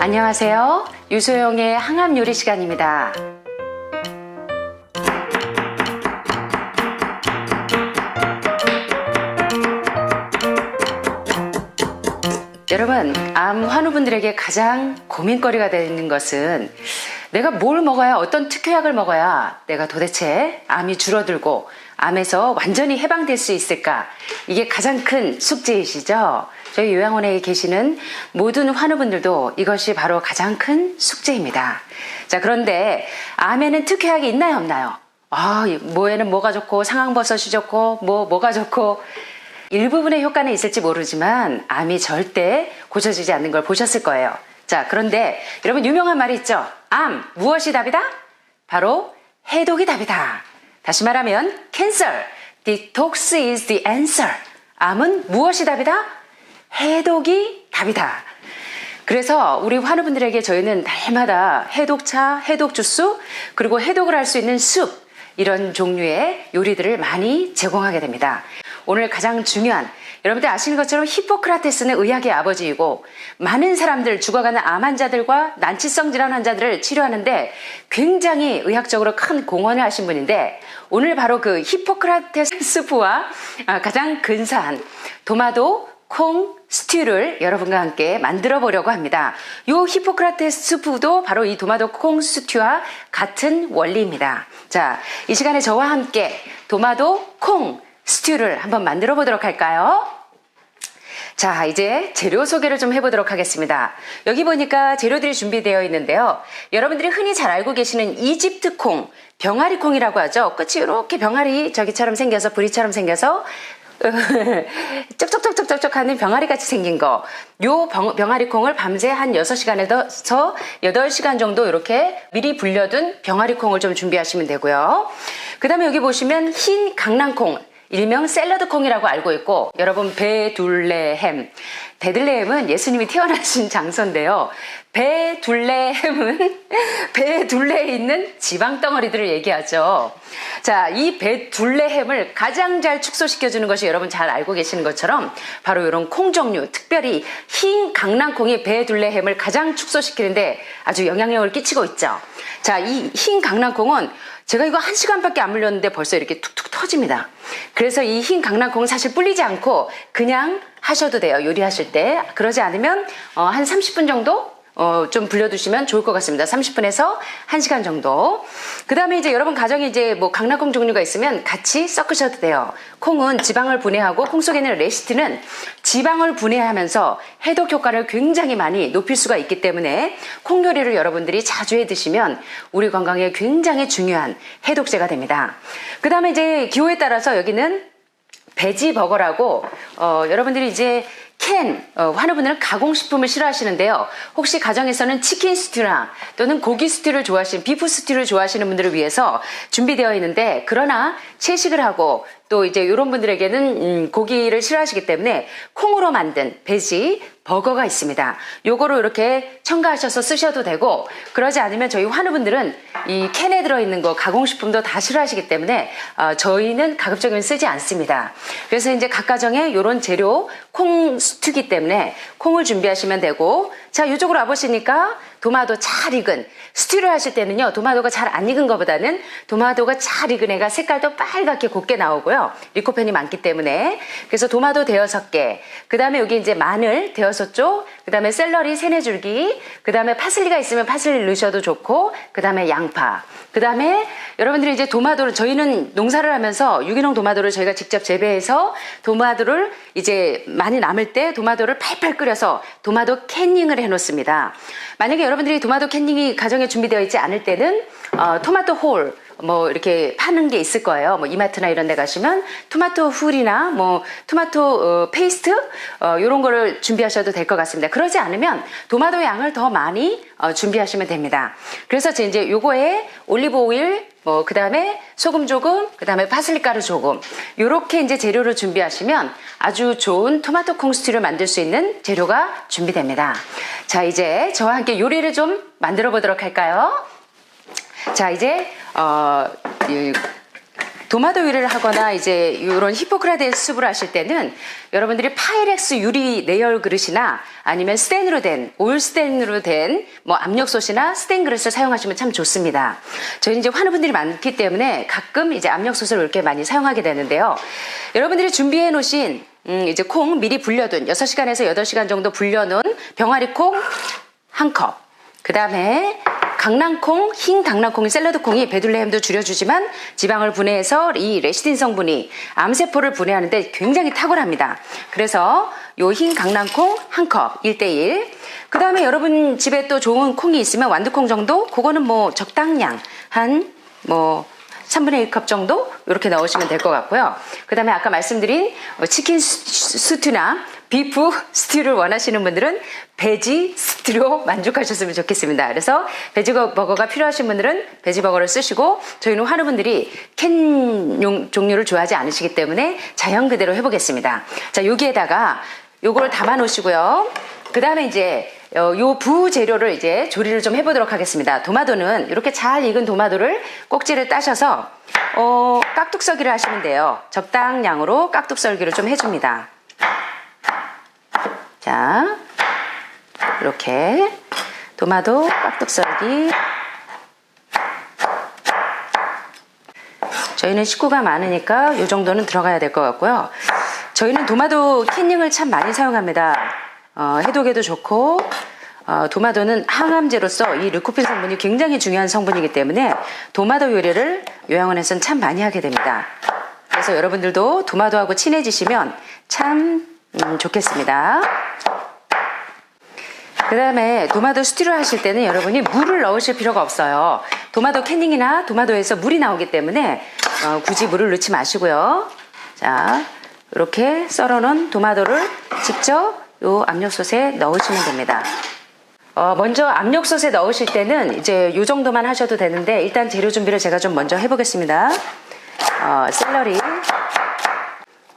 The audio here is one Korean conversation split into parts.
안녕하세요. 유소영의 항암 요리 시간입니다. 여러분, 암 환우분들에게 가장 고민거리가 되는 것은 내가 뭘 먹어야, 어떤 특효약을 먹어야 내가 도대체 암이 줄어들고 암에서 완전히 해방될 수 있을까? 이게 가장 큰 숙제이시죠? 저희 요양원에 계시는 모든 환우분들도 이것이 바로 가장 큰 숙제입니다. 자, 그런데 암에는 특효약이 있나요, 없나요? 뭐에는 뭐가 좋고 상황버섯이 좋고 뭐가 좋고 일부분의 효과는 있을지 모르지만 암이 절대 고쳐지지 않는 걸 보셨을 거예요. 자, 그런데 여러분 유명한 말이 있죠. 암, 무엇이 답이다? 바로 해독이 답이다. 다시 말하면 cancer, detox is the answer. 암은 무엇이 답이다? 해독이 답이다. 그래서 우리 환우분들에게 저희는 날마다 해독차, 해독주스, 그리고 해독을 할 수 있는 숲, 이런 종류의 요리들을 많이 제공하게 됩니다. 오늘 가장 중요한, 여러분들 아시는 것처럼 히포크라테스는 의학의 아버지이고 많은 사람들, 죽어가는 암 환자들과 난치성 질환 환자들을 치료하는데 굉장히 의학적으로 큰 공헌을 하신 분인데, 오늘 바로 그 히포크라테스 스프와 가장 근사한 도마도 콩 스튜를 여러분과 함께 만들어 보려고 합니다. 이 히포크라테스 스프도 바로 이 도마도 콩 스튜와 같은 원리입니다. 자, 이 시간에 저와 함께 도마도 콩 스튜를 한번 만들어 보도록 할까요? 자, 이제 재료 소개를 좀 해보도록 하겠습니다. 여기 보니까 재료들이 준비되어 있는데요. 여러분들이 흔히 잘 알고 계시는 이집트 콩, 병아리 콩이라고 하죠. 끝이 이렇게 병아리 저기처럼 생겨서, 부리처럼 생겨서 쩍쩍쩍쩍쩍 하는 병아리 같이 생긴 거. 요 병아리 콩을 밤새 한 6시간에서 8시간 정도 이렇게 미리 불려둔 병아리 콩을 좀 준비하시면 되고요. 그 다음에 여기 보시면 흰 강낭콩, 일명 샐러드 콩이라고 알고 있고, 여러분 베둘레헴, 베들레헴은 예수님이 태어나신 장소인데요. 베둘레헴은 베둘레에 있는 지방 덩어리들을 얘기하죠. 자, 이 베둘레헴을 가장 잘 축소시켜주는 것이 여러분 잘 알고 계시는 것처럼 바로 이런 콩 종류, 특별히 흰 강낭콩이 베둘레헴을 가장 축소시키는데 아주 영향력을 끼치고 있죠. 자, 이 흰 강낭콩은 제가 이거 1시간밖에 안 물렸는데 벌써 이렇게 툭툭 터집니다. 그래서 이 흰 강낭콩은 사실 불리지 않고 그냥 하셔도 돼요. 요리하실 때. 그러지 않으면 한 30분 정도 좀 불려두시면 좋을 것 같습니다. 30분에서 1시간 정도. 그 다음에 이제 여러분 가정에 이제 뭐 강낭콩 종류가 있으면 같이 섞으셔도 돼요. 콩은 지방을 분해하고 콩 속에 있는 레시트는 지방을 분해하면서 해독 효과를 굉장히 많이 높일 수가 있기 때문에 콩 요리를 여러분들이 자주 해 드시면 우리 건강에 굉장히 중요한 해독제가 됩니다. 그 다음에 이제 기호에 따라서 여기는 베지 버거라고 여러분들이 이제 환우분들은 가공식품을 싫어하시는데요. 혹시 가정에서는 치킨 스튜나 또는 고기 스튜를 좋아하시는, 비프 스튜를 좋아하시는 분들을 위해서 준비되어 있는데, 그러나 채식을 하고 또 이제 이런 분들에게는 고기를 싫어하시기 때문에 콩으로 만든 베지 버거가 있습니다. 요거로 이렇게 첨가하셔서 쓰셔도 되고, 그러지 않으면 저희 환우분들은 이 캔에 들어있는 거 가공식품도 다 싫어하시기 때문에 저희는 가급적이면 쓰지 않습니다. 그래서 이제 각 가정에 이런 재료 콩 스튜기 때문에 콩을 준비하시면 되고, 자, 이쪽으로 와보시니까 도마도 잘 익은, 스튜를 하실 때는요, 도마도가 잘 안 익은 것보다는 도마도가 잘 익은 애가 색깔도 빨갛게 곱게 나오고요. 리코펜이 많기 때문에. 그래서 도마도 6개, 그 다음에 여기 이제 마늘 6쪽, 그 다음에 샐러리 3-4줄기, 그 다음에 파슬리가 있으면 파슬리 넣으셔도 좋고, 그 다음에 양파, 그 다음에 여러분들이 이제 도마도를, 저희는 농사를 하면서 유기농 도마도를 저희가 직접 재배해서 도마도를 이제 많이 남을 때 도마도를 팔팔 끓여서 도마도 캐닝을 해 놓습니다. 만약에 여러분들이 도마도 캐닝이 가정에 준비되어 있지 않을 때는 토마토 홀, 뭐 이렇게 파는 게 있을 거예요. 뭐 이마트나 이런 데 가시면 토마토 훌이나 뭐 토마토 페이스트 이런 거를 준비하셔도 될 것 같습니다. 그러지 않으면 도마도 양을 더 많이 준비하시면 됩니다. 그래서 이제 요거에 올리브 오일, 뭐 그 다음에 소금 조금, 그 다음에 파슬리 가루 조금, 요렇게 이제 재료를 준비하시면 아주 좋은 토마토 콩 스튜를 만들 수 있는 재료가 준비됩니다. 자, 이제 저와 함께 요리를 좀 만들어 보도록 할까요? 자, 이제 도마도 요리를 하거나 이제 이런 히포크라테스 수프를 하실 때는 여러분들이 파이렉스 유리 내열 그릇이나 아니면 스텐으로 된 올 스텐으로 된 뭐 압력솥이나 스텐 그릇을 사용하시면 참 좋습니다. 저희는 이제 환우분들이 많기 때문에 가끔 이제 압력솥을 이렇게 많이 사용하게 되는데요. 여러분들이 준비해 놓으신 이제 콩 미리 불려둔 6시간에서 8시간 정도 불려놓은 병아리 콩 1컵, 그 다음에 강낭콩, 흰 강낭콩이 샐러드콩이 배둘레햄도 줄여주지만 지방을 분해해서 이 레시틴 성분이 암세포를 분해하는데 굉장히 탁월합니다. 그래서 요 흰 강낭콩 1컵 1:1. 그 다음에 여러분 집에 또 좋은 콩이 있으면 완두콩 정도? 그거는 뭐 적당량 한 뭐 3분의 1컵 정도 이렇게 넣으시면 될 것 같고요. 그 다음에 아까 말씀드린 치킨 스튜나 비프 스튜를 원하시는 분들은 베지 스튜로 만족하셨으면 좋겠습니다. 그래서 베지버거가 필요하신 분들은 베지버거를 쓰시고, 저희는 환우분들이 캔 종류를 좋아하지 않으시기 때문에 자연 그대로 해보겠습니다. 자, 여기에다가 요거를 담아 놓으시고요. 그 다음에 이제 요 부재료를 이제 조리를 좀 해보도록 하겠습니다. 도마도는 이렇게 잘 익은 도마도를 꼭지를 따셔서 깍둑썰기를 하시면 돼요. 적당량으로 깍둑썰기를 좀 해줍니다. 자, 이렇게 도마도 깍둑썰기. 저희는 식구가 많으니까 이 정도는 들어가야 될 것 같고요. 저희는 도마도 캔닝을 참 많이 사용합니다. 해독에도 좋고, 도마도는 항암제로서 이 르코핀 성분이 굉장히 중요한 성분이기 때문에 도마도 요리를 요양원에서는 참 많이 하게 됩니다. 그래서 여러분들도 도마도하고 친해지시면 참 좋겠습니다. 그 다음에 도마도 스튜를 하실 때는 여러분이 물을 넣으실 필요가 없어요. 도마도 캔닝이나 도마도에서 물이 나오기 때문에 굳이 물을 넣지 마시고요. 자, 이렇게 썰어놓은 도마도를 직접 요 압력솥에 넣으시면 됩니다. 먼저 압력솥에 넣으실 때는 이제 요 정도만 하셔도 되는데, 일단 재료 준비를 제가 좀 먼저 해보겠습니다.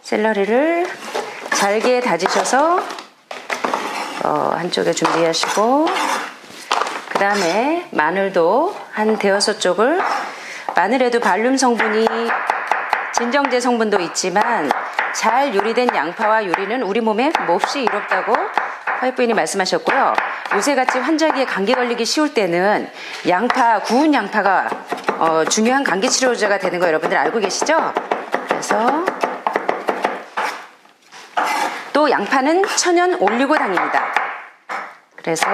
샐러리를 잘게 다지셔서 한쪽에 준비하시고, 그 다음에 마늘도 한 대여섯 쪽을, 마늘에도 발륨 성분이 진정제 성분도 있지만 잘 요리된 양파와 요리는 우리 몸에 몹시 이롭다고 화이트부인이 말씀하셨고요. 요새같이 환절기에 감기 걸리기 쉬울 때는 구운 양파가 중요한 감기 치료제가 되는 거 여러분들 알고 계시죠? 그래서 또 양파는 천연 올리고당입니다. 그래서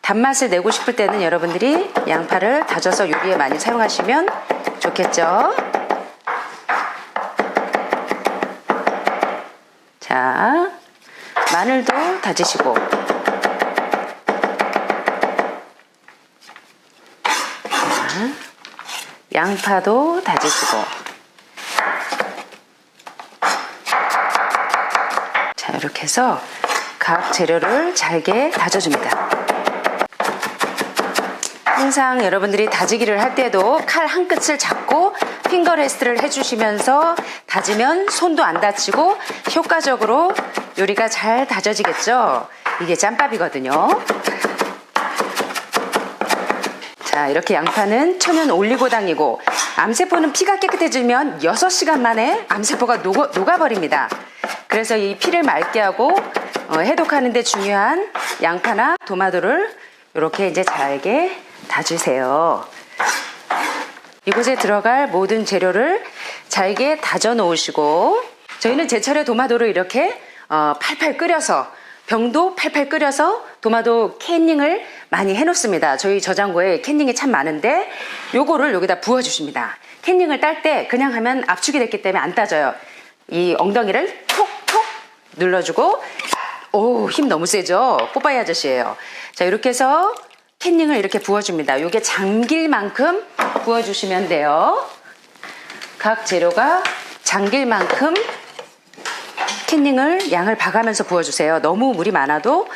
단맛을 내고 싶을 때는 여러분들이 양파를 다져서 요리에 많이 사용하시면 좋겠죠. 자, 마늘도 다지시고, 자, 양파도 다지시고, 자, 이렇게 해서 각 재료를 잘게 다져줍니다. 항상 여러분들이 다지기를 할 때도 칼 한 끝을 잡고 핑거 레스트를 해주시면서 다지면 손도 안 다치고 효과적으로 요리가 잘 다져지겠죠. 이게 짬밥이거든요. 자, 이렇게 양파는 천연 올리고당이고, 암세포는 피가 깨끗해지면 6시간 만에 암세포가 녹아버립니다. 그래서 이 피를 맑게 하고 해독하는 데 중요한 양파나 도마도를 이렇게 이제 잘게 다지세요. 이곳에 들어갈 모든 재료를 잘게 다져 놓으시고, 저희는 제철에 도마도를 이렇게 팔팔 끓여서, 병도 팔팔 끓여서 도마도 캔닝을 많이 해놓습니다. 저희 저장고에 캔닝이 참 많은데 요거를 여기다 부어주십니다. 캔닝을 딸 때 그냥 하면 압축이 됐기 때문에 안 따져요. 이 엉덩이를 톡톡 눌러주고, 오, 힘 너무 세죠? 뽀빠이 아저씨예요. 자, 이렇게 해서 캔닝을 이렇게 부어줍니다. 요게 잠길 만큼 부어주시면 돼요. 각 재료가 잠길 만큼 캔닝을 양을 봐가면서 부어주세요. 너무 물이 많아도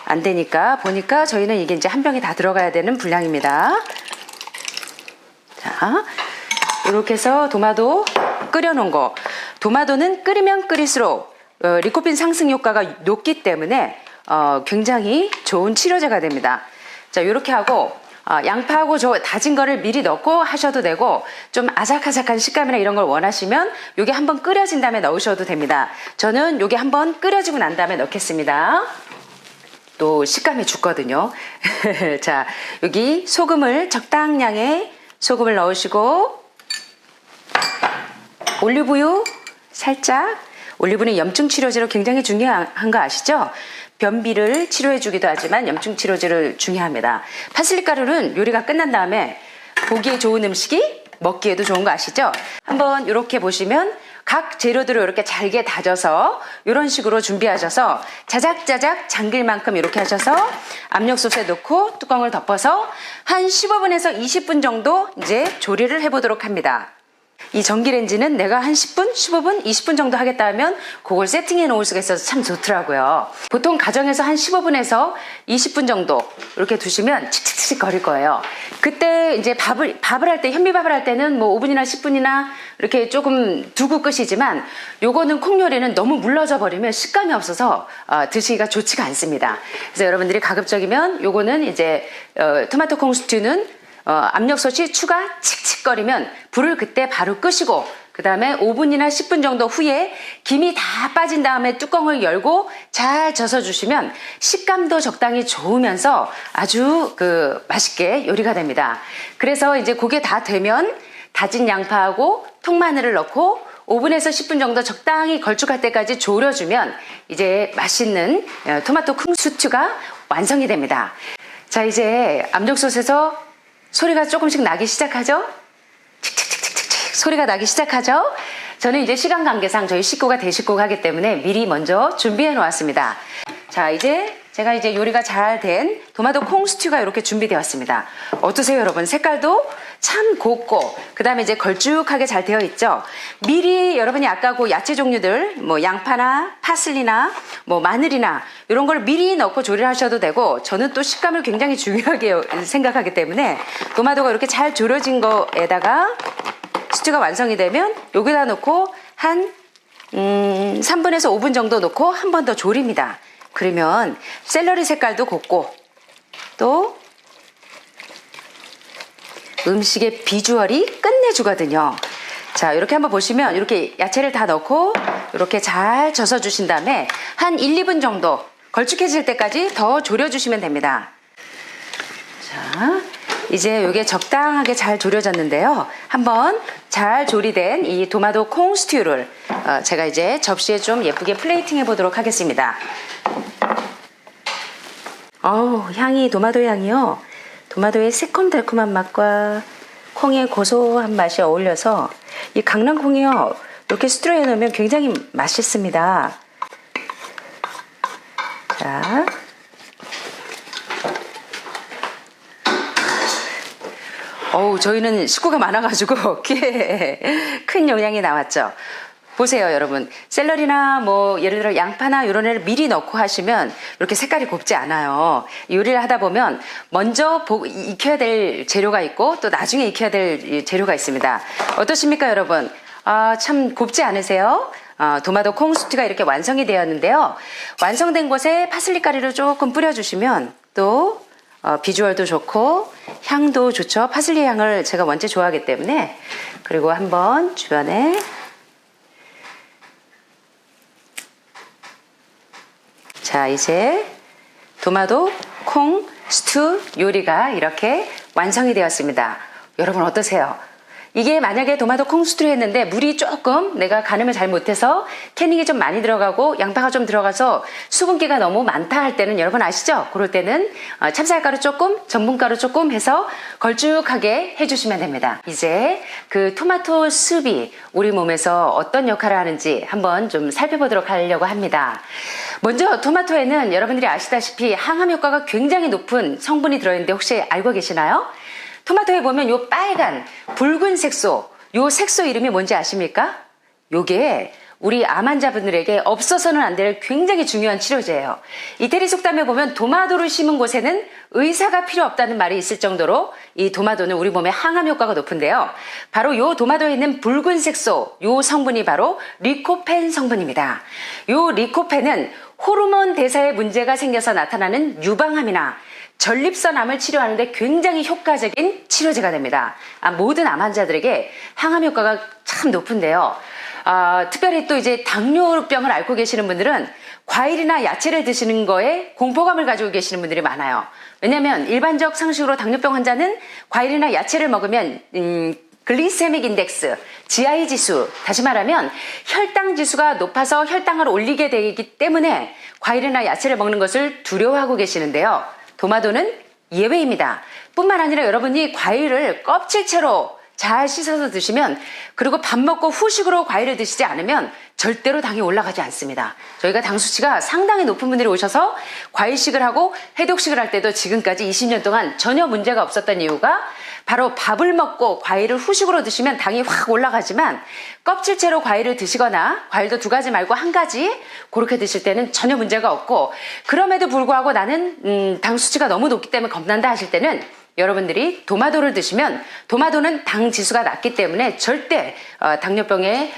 안 되니까. 보니까 저희는 이게 이제 한 병이 다 들어가야 되는 분량입니다. 자, 이렇게 해서 도마도 끓여놓은 거. 도마도는 끓이면 끓일수록 리코핀 상승 효과가 높기 때문에 굉장히 좋은 치료제가 됩니다. 자, 이렇게 하고 양파하고 저 다진 거를 미리 넣고 하셔도 되고 좀 아삭아삭한 식감이나 이런 걸 원하시면 요게 한번 끓여진 다음에 넣으셔도 됩니다. 저는 요게 한번 끓여지고 난 다음에 넣겠습니다. 또 식감이 죽거든요. 자, 여기 소금을 적당량의 소금을 넣으시고 올리브유 살짝. 올리브는 염증 치료제로 굉장히 중요한 거 아시죠? 변비를 치료해 주기도 하지만 염증 치료제를 중요합니다. 파슬리 가루는 요리가 끝난 다음에 보기에 좋은 음식이 먹기에도 좋은 거 아시죠? 한번 이렇게 보시면 각 재료들을 이렇게 잘게 다져서 이런 식으로 준비하셔서 자작자작 잠길 만큼 이렇게 하셔서 압력솥에 넣고 뚜껑을 덮어서 한 15분에서 20분 정도 이제 조리를 해보도록 합니다. 이 전기레인지는 내가 한 10분, 15분, 20분 정도 하겠다 하면 그걸 세팅해 놓을 수가 있어서 참 좋더라고요. 보통 가정에서 한 15분에서 20분 정도 이렇게 두시면 칙칙칙 거릴 거예요. 그때 이제 밥을 할 때, 현미밥을 할 때는 뭐 5분이나 10분이나 이렇게 조금 두고 끄시지만 요거는 콩 요리는 너무 물러져 버리면 식감이 없어서 드시기가 좋지가 않습니다. 그래서 여러분들이 가급적이면 요거는 이제 토마토 콩 스튜는 압력솥이 추가 칙칙거리면 불을 그때 바로 끄시고 그 다음에 5분이나 10분 정도 후에 김이 다 빠진 다음에 뚜껑을 열고 잘 젖어주시면 식감도 적당히 좋으면서 아주 맛있게 요리가 됩니다. 그래서 이제 그게 다 되면 다진 양파하고 통마늘을 넣고 5분에서 10분 정도 적당히 걸쭉할 때까지 졸여주면 이제 맛있는 토마토 콩 스튜가 완성이 됩니다. 자, 이제 압력솥에서 소리가 조금씩 나기 시작하죠? 칙칙칙칙칙 소리가 나기 시작하죠? 저는 이제 시간 관계상 저희 식구가 대식구가 하기 때문에 미리 먼저 준비해 놓았습니다. 자, 이제 제가 이제 요리가 잘 된 토마토 콩 스튜가 이렇게 준비되었습니다. 어떠세요, 여러분? 색깔도 참 곱고 그 다음에 이제 걸쭉하게 잘 되어 있죠. 미리 여러분이 아까 그 야채 종류들 뭐 양파나 파슬리나 뭐 마늘이나 이런 걸 미리 넣고 조리를 하셔도 되고 저는 또 식감을 굉장히 중요하게 생각하기 때문에 토마토가 이렇게 잘 졸여진 거에다가 스튜가 완성이 되면 여기다 넣고 한 3분에서 5분 정도 넣고 한 번 더 졸입니다. 그러면 샐러리 색깔도 곱고 또 음식의 비주얼이 끝내주거든요. 자, 이렇게 한번 보시면 이렇게 야채를 다 넣고 이렇게 잘 젖어 주신 다음에 한 1, 2분 정도 걸쭉해질 때까지 더 졸여주시면 됩니다. 자, 이제 이게 적당하게 잘 졸여졌는데요. 한번 잘 조리된 이 토마토 콩 스튜를 제가 이제 접시에 좀 예쁘게 플레이팅 해 보도록 하겠습니다. 향이 토마토 향이요. 토마토의 새콤달콤한 맛과 콩의 고소한 맛이 어울려서 이 강낭콩이요. 이렇게 스튜에 넣으면 굉장히 맛있습니다. 자, 저희는 식구가 많아가지고 꽤 큰 용량이 나왔죠. 보세요, 여러분. 샐러리나 뭐 예를 들어 양파나 이런 애를 미리 넣고 하시면 이렇게 색깔이 곱지 않아요. 요리를 하다 보면 먼저 익혀야 될 재료가 있고 또 나중에 익혀야 될 재료가 있습니다. 어떠십니까, 여러분? 참 곱지 않으세요? 토마토 콩 스튜가 이렇게 완성이 되었는데요. 완성된 곳에 파슬리 가루를 조금 뿌려주시면 또 비주얼도 좋고 향도 좋죠. 파슬리 향을 제가 원체 좋아하기 때문에. 그리고 한번 주변에 자, 이제 토마토 콩 스튜 요리가 이렇게 완성이 되었습니다. 여러분 어떠세요? 이게 만약에 토마토 콩 스튜를 했는데 물이 조금 내가 가늠을 잘 못해서 캐닝이 좀 많이 들어가고 양파가 좀 들어가서 수분기가 너무 많다 할 때는 여러분 아시죠? 그럴 때는 찹쌀가루 조금, 전분가루 조금 해서 걸쭉하게 해주시면 됩니다. 이제 그 토마토 숲이 우리 몸에서 어떤 역할을 하는지 한번 좀 살펴보도록 하려고 합니다. 먼저 토마토에는 여러분들이 아시다시피 항암 효과가 굉장히 높은 성분이 들어있는데 혹시 알고 계시나요? 토마토에 보면 요 빨간 붉은 색소, 요 색소 이름이 뭔지 아십니까? 요게 우리 암 환자분들에게 없어서는 안 될 굉장히 중요한 치료제예요. 이태리 속담에 보면 도마도를 심은 곳에는 의사가 필요 없다는 말이 있을 정도로 이 도마도는 우리 몸에 항암 효과가 높은데요. 바로 요 도마도에 있는 붉은색 소, 요 성분이 바로 리코펜 성분입니다. 요 리코펜은 호르몬 대사에 문제가 생겨서 나타나는 유방암이나 전립선암을 치료하는 데 굉장히 효과적인 치료제가 됩니다. 모든 암 환자들에게 항암 효과가 참 높은데요. 특별히 또 이제 당뇨병을 앓고 계시는 분들은 과일이나 야채를 드시는 거에 공포감을 가지고 계시는 분들이 많아요. 왜냐하면 일반적 상식으로 당뇨병 환자는 과일이나 야채를 먹으면 글리세믹 인덱스, GI 지수, 다시 말하면 혈당 지수가 높아서 혈당을 올리게 되기 때문에 과일이나 야채를 먹는 것을 두려워하고 계시는데요. 도마도는 예외입니다. 뿐만 아니라 여러분이 과일을 껍질채로 잘 씻어서 드시면, 그리고 밥 먹고 후식으로 과일을 드시지 않으면 절대로 당이 올라가지 않습니다. 저희가 당 수치가 상당히 높은 분들이 오셔서 과일식을 하고 해독식을 할 때도 지금까지 20년 동안 전혀 문제가 없었던 이유가 바로 밥을 먹고 과일을 후식으로 드시면 당이 확 올라가지만 껍질채로 과일을 드시거나 과일도 2가지 말고 1가지 그렇게 드실 때는 전혀 문제가 없고, 그럼에도 불구하고 나는 당 수치가 너무 높기 때문에 겁난다 하실 때는 여러분들이 도마도를 드시면, 도마도는 당 지수가 낮기 때문에 절대 당뇨병에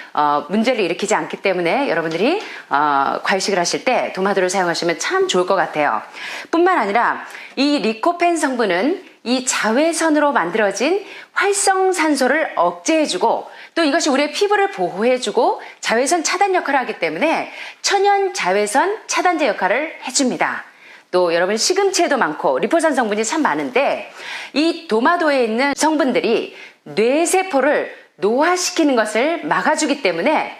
문제를 일으키지 않기 때문에 여러분들이 과일식을 하실 때 도마도를 사용하시면 참 좋을 것 같아요. 뿐만 아니라 이 리코펜 성분은 이 자외선으로 만들어진 활성산소를 억제해주고, 또 이것이 우리의 피부를 보호해주고 자외선 차단 역할을 하기 때문에 천연 자외선 차단제 역할을 해줍니다. 또 여러분 시금치에도 많고 리포산 성분이 참 많은데, 이 도마도에 있는 성분들이 뇌세포를 노화시키는 것을 막아주기 때문에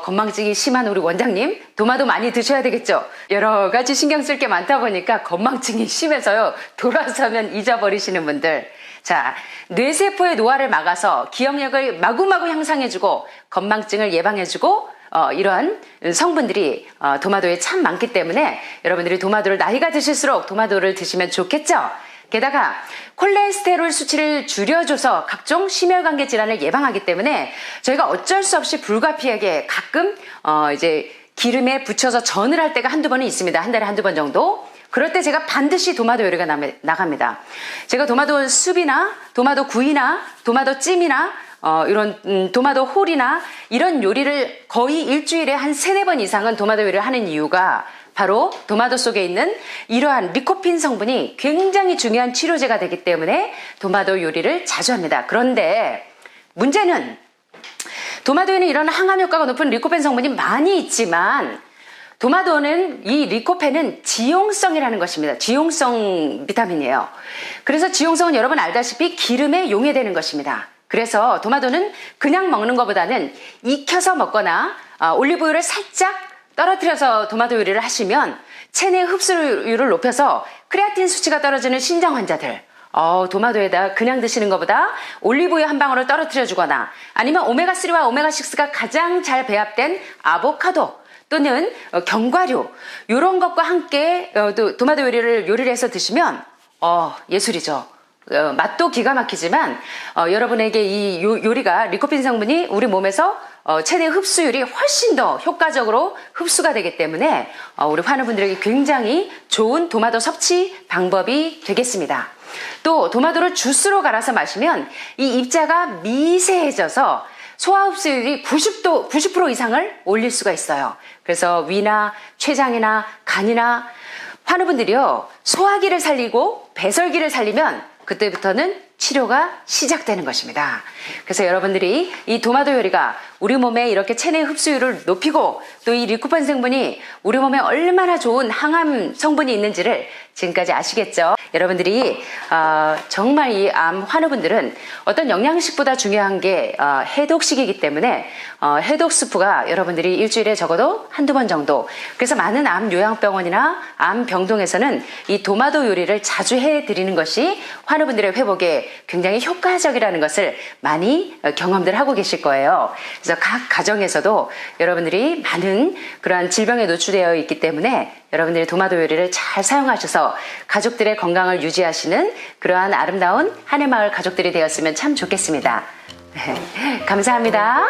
건망증이 심한 우리 원장님, 도마도 많이 드셔야 되겠죠. 여러 가지 신경 쓸 게 많다 보니까 건망증이 심해서요, 돌아서면 잊어버리시는 분들, 자, 뇌세포의 노화를 막아서 기억력을 마구마구 향상해주고 건망증을 예방해주고 이러한 성분들이 도마도에 참 많기 때문에 여러분들이 도마도를 나이가 드실수록 도마도를 드시면 좋겠죠. 게다가 콜레스테롤 수치를 줄여줘서 각종 심혈관계 질환을 예방하기 때문에 저희가 어쩔 수 없이 불가피하게 가끔 이제 기름에 부쳐서 전을 할 때가 한두 번은 있습니다. 한 달에 한두 번 정도. 그럴 때 제가 반드시 도마도 요리가 나갑니다. 제가 도마도 숲이나 도마도 구이나 도마도 찜이나 이런 도마도 홀이나 이런 요리를 거의 일주일에 한 3-4번 이상은 도마도 요리를 하는 이유가 바로 도마도 속에 있는 이러한 리코펜 성분이 굉장히 중요한 치료제가 되기 때문에 도마도 요리를 자주 합니다. 그런데 문제는 도마도에는 이런 항암 효과가 높은 리코펜 성분이 많이 있지만 도마도는 이 리코펜은 지용성이라는 것입니다. 지용성 비타민이에요. 그래서 지용성은 여러분 알다시피 기름에 용해되는 것입니다. 그래서 도마도는 그냥 먹는 것보다는 익혀서 먹거나 올리브유를 살짝 떨어뜨려서 도마도 요리를 하시면 체내 흡수율을 높여서 크레아틴 수치가 떨어지는 신장 환자들, 도마도에다 그냥 드시는 것보다 올리브유 한 방울을 떨어뜨려 주거나, 아니면 오메가3와 오메가6가 가장 잘 배합된 아보카도 또는 견과류, 이런 것과 함께 도마도 요리를 해서 드시면 예술이죠. 맛도 기가 막히지만 여러분에게 이 요리가 리코펜 성분이 우리 몸에서 체내 흡수율이 훨씬 더 효과적으로 흡수가 되기 때문에 우리 환우분들에게 굉장히 좋은 도마도 섭취 방법이 되겠습니다. 또 도마도를 주스로 갈아서 마시면 이 입자가 미세해져서 소화 흡수율이 90% 이상을 올릴 수가 있어요. 그래서 위나 췌장이나 간이나 환우분들이요, 소화기를 살리고 배설기를 살리면 그때부터는 치료가 시작되는 것입니다. 그래서 여러분들이 이 도마도 요리가 우리 몸에 이렇게 체내 흡수율을 높이고 또 이 리코펜 성분이 우리 몸에 얼마나 좋은 항암 성분이 있는지를 지금까지 아시겠죠? 여러분들이 정말 이 암 환우분들은 어떤 영양식보다 중요한 게 해독식이기 때문에 해독 스프가 여러분들이 일주일에 적어도 한두 번 정도, 그래서 많은 암 요양병원이나 암 병동에서는 이 도마도 요리를 자주 해드리는 것이 환우분들의 회복에 굉장히 효과적이라는 것을 많이 경험들 하고 계실 거예요. 그래서 각 가정에서도 여러분들이 많은 그러한 질병에 노출되어 있기 때문에 여러분들이 도마도 요리를 잘 사용하셔서 가족들의 건강을 유지하시는 그러한 아름다운 한해마을 가족들이 되었으면 참 좋겠습니다. 감사합니다.